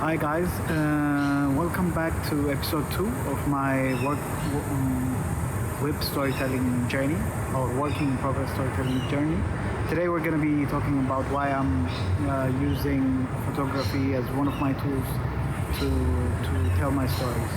Hi guys, welcome back to episode 2 of my web storytelling journey or working in progress storytelling journey. Today we're going to be talking about why I'm using photography as one of my tools to tell my stories.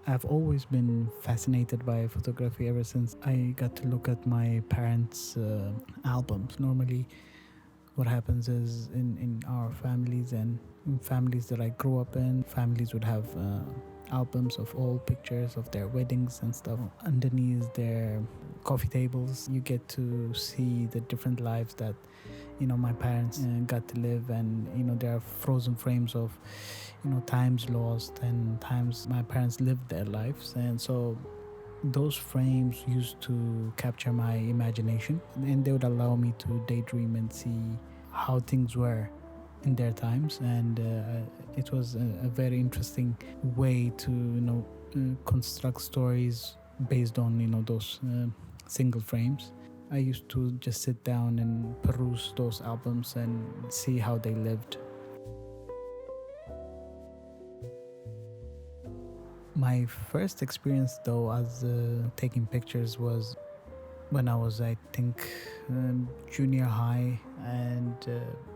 I've always been fascinated by photography ever since I got to look at my parents' albums. Normally, what happens is in our families and in families that I grew up in, families would have albums of all pictures of their weddings and stuff. Underneath their coffee tables, you get to see the different lives that my parents got to live, and there are frozen frames of times lost and times my parents lived their lives. And so those frames used to capture my imagination, and they would allow me to daydream and see how things were in their times. And it was a very interesting way to construct stories based on those single frames. I used to just sit down and peruse those albums and see how they lived. My first experience though as taking pictures was when I was, I think, junior high, and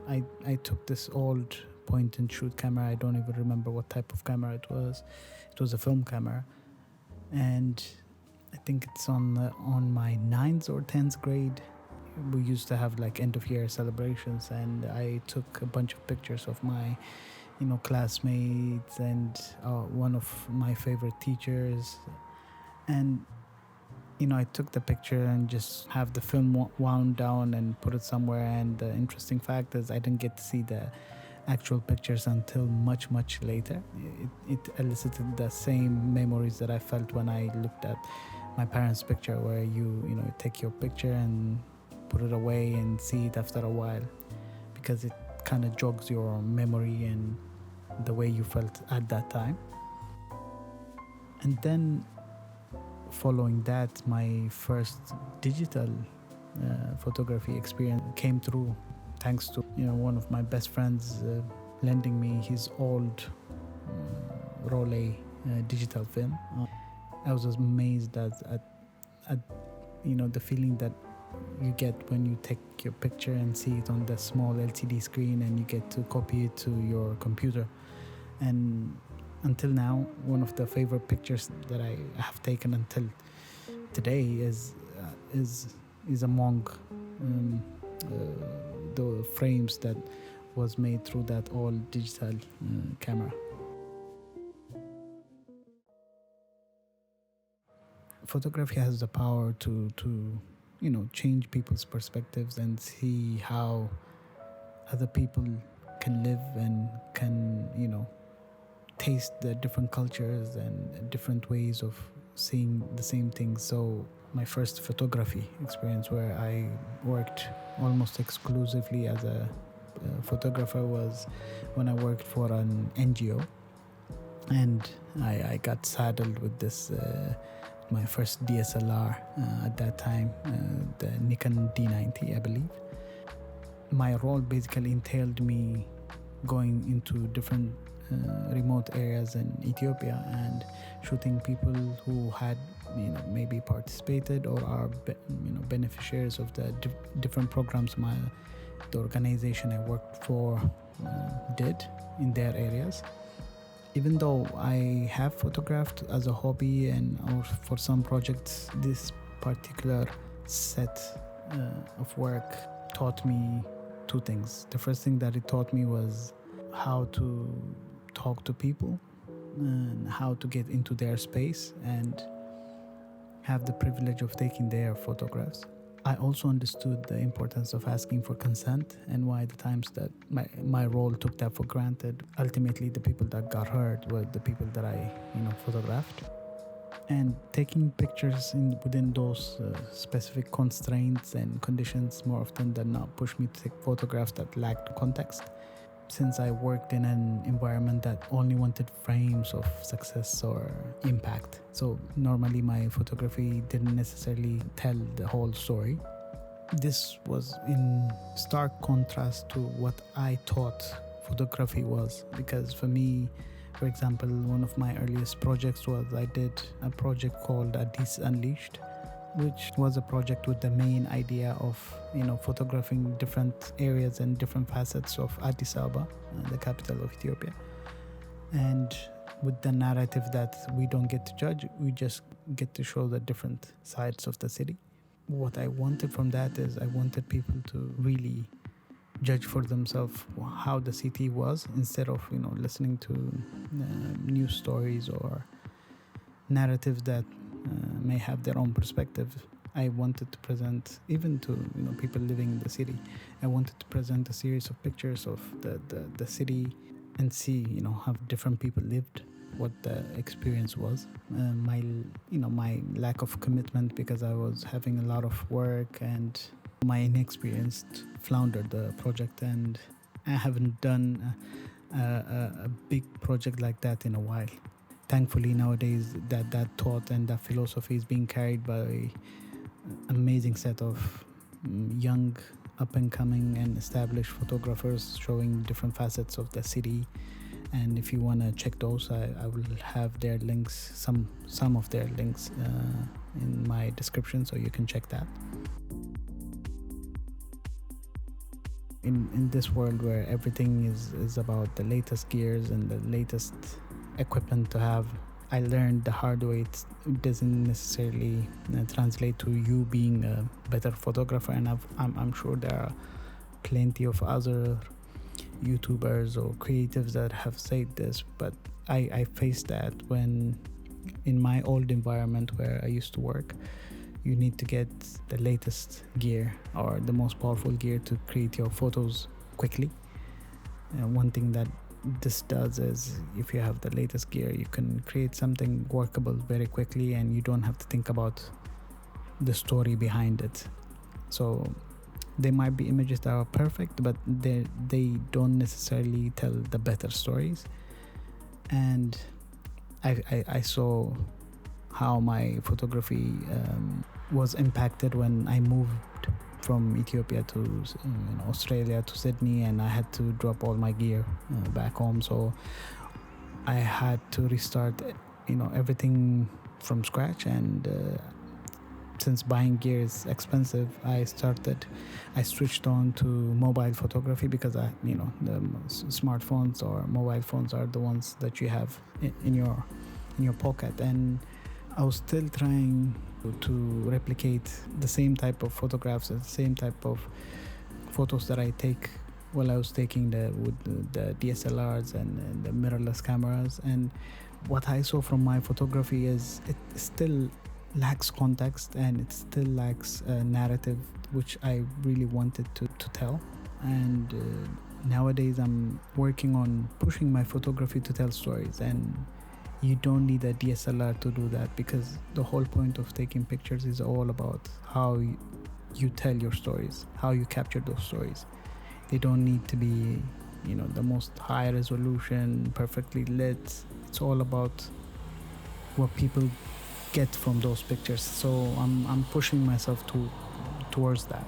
I took this old point and shoot camera. I don't even remember what type of camera it was. It was a film camera, and I think it's on my 9th or 10th grade. We used to have like end of year celebrations, and I took a bunch of pictures of my classmates and one of my favorite teachers. And I took the picture and just have the film wound down and put it somewhere. And the interesting fact is I didn't get to see the actual pictures until much later. It elicited the same memories that I felt when I looked at my parents' picture, where you take your picture and put it away and see it after a while, because it kind of jogs your memory and the way you felt at that time. And then following that, my first digital photography experience came through thanks to one of my best friends lending me his old Rolei digital film. I was amazed at the feeling that you get when you take your picture and see it on the small LCD screen, and you get to copy it to your computer. And until now, one of the favorite pictures that I have taken until today is among the frames that was made through that old digital camera. Photography has the power to change people's perspectives and see how other people can live and can taste the different cultures and different ways of seeing the same things. So my first photography experience, where I worked almost exclusively as a photographer, was when I worked for an NGO, and I got saddled with this my first DSLR at that time, the Nikon D90, I believe. My role basically entailed me going into different remote areas in Ethiopia and shooting people who had maybe participated or are beneficiaries of the different programs the organization I worked for did in their areas. Even though I have photographed as a hobby and or for some projects, this particular set of work taught me two things. The first thing that it taught me was how to talk to people and how to get into their space and have the privilege of taking their photographs. I also understood the importance of asking for consent and why the times that my role took that for granted. Ultimately, the people that got hurt were the people that I photographed. And taking pictures within those specific constraints and conditions more often than not pushed me to take photographs that lacked context. Since I worked in an environment that only wanted frames of success or impact, so normally my photography didn't necessarily tell the whole story. This was in stark contrast to what I thought photography was, because for me, for example, one of my earliest projects was I did a project called Addis Unleashed, which was a project with the main idea of photographing different areas and different facets of Addis Ababa, the capital of Ethiopia, and with the narrative that we don't get to judge, we just get to show the different sides of the city. What I wanted from that is I wanted people to really judge for themselves how the city was, instead of listening to news stories or narratives that may have their own perspective. I wanted to present, even to people living in the city, I wanted to present a series of pictures of the city and see how different people lived, what the experience was. My lack of commitment, because I was having a lot of work, and my inexperience floundered the project, and I haven't done a big project like that in a while. Thankfully, nowadays that thought and that philosophy is being carried by an amazing set of young, up-and-coming and established photographers showing different facets of the city. And if you want to check those, I will have their links, some of their links in my description, so you can check that. In this world where everything is about the latest gears and the latest equipment to have, I learned the hard way it doesn't necessarily translate to you being a better photographer. And I'm sure there are plenty of other YouTubers or creatives that have said this, but I faced that when in my old environment where I used to work. You need to get the latest gear or the most powerful gear to create your photos quickly. One thing that this does is, if you have the latest gear, you can create something workable very quickly, and you don't have to think about the story behind it. So there might be images that are perfect, but they don't necessarily tell the better stories. And I saw how my photography was impacted when I moved from Ethiopia to Australia to Sydney, and I had to drop all my gear back home. So I had to restart everything from scratch. And since buying gear is expensive, I switched on to mobile photography, because the smartphones or mobile phones are the ones that you have in your pocket. And I was still trying to replicate the same type of photographs and the same type of photos that I take while I was taking with the DSLRs and the mirrorless cameras. And what I saw from my photography is it still lacks context, and it still lacks a narrative which I really wanted to tell. And nowadays I'm working on pushing my photography to tell stories, and you don't need a DSLR to do that, because the whole point of taking pictures is all about how you tell your stories, how you capture those stories. They don't need to be the most high resolution, perfectly lit. It's all about what people get from those pictures. So I'm pushing myself towards that.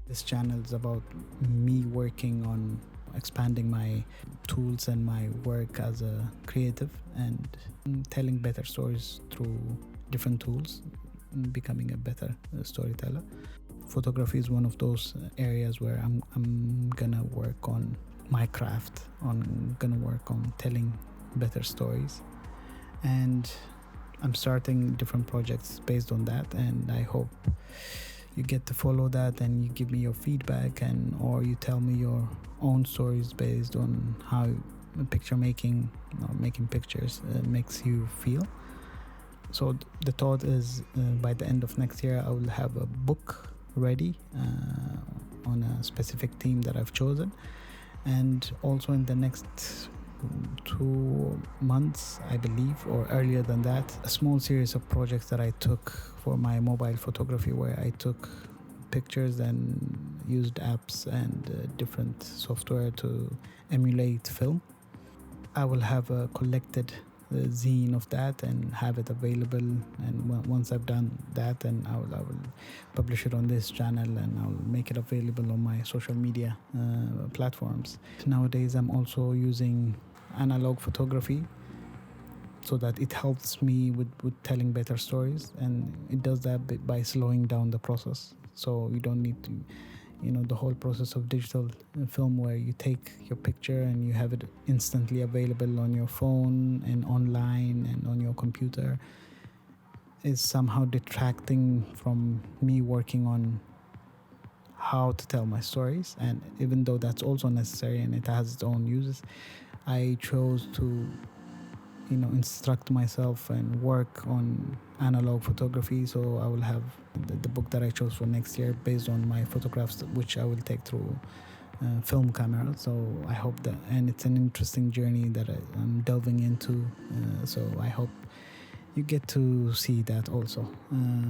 This channel is about me working on expanding my tools and my work as a creative, and telling better stories through different tools, becoming a better storyteller. Photography is one of those areas where I'm gonna work on my craft, gonna work on telling better stories. And I'm starting different projects based on that, and I hope you get to follow that and you give me your feedback, and or you tell me your own stories based on how picture making or making pictures makes you feel. So the thought is by the end of next year I will have a book ready on a specific theme that I've chosen, and also in the next 2 months, I believe, or earlier than that, a small series of projects that I took for my mobile photography, where I took pictures and used apps and different software to emulate film. I will have a collected zine of that and have it available, and once I've done that, then I will publish it on this channel, and I'll make it available on my social media platforms. Nowadays I'm also using analog photography so that it helps me with telling better stories, and it does that by slowing down the process, so you don't need to, the whole process of digital film where you take your picture and you have it instantly available on your phone and online and on your computer, is somehow detracting from me working on how to tell my stories. And even though that's also necessary and it has its own uses, I chose to instruct myself and work on analog photography. So I will have the book that I chose for next year based on my photographs, which I will take through film camera. So I hope that, and it's an interesting journey that I'm delving into, so I hope you get to see that also.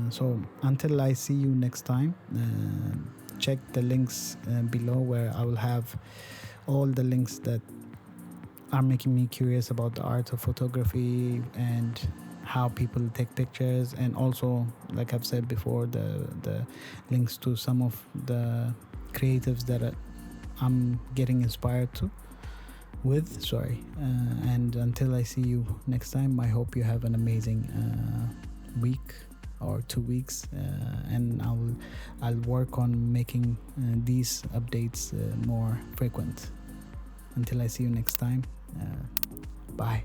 So until I see you next time, check the links below, where I will have all the links that are making me curious about the art of photography and how people take pictures, and also, like I've said before, the links to some of the creatives that I'm getting inspired with. And until I see you next time, I hope you have an amazing week or 2 weeks, and I'll work on making these updates more frequent. Until I see you next time, bye.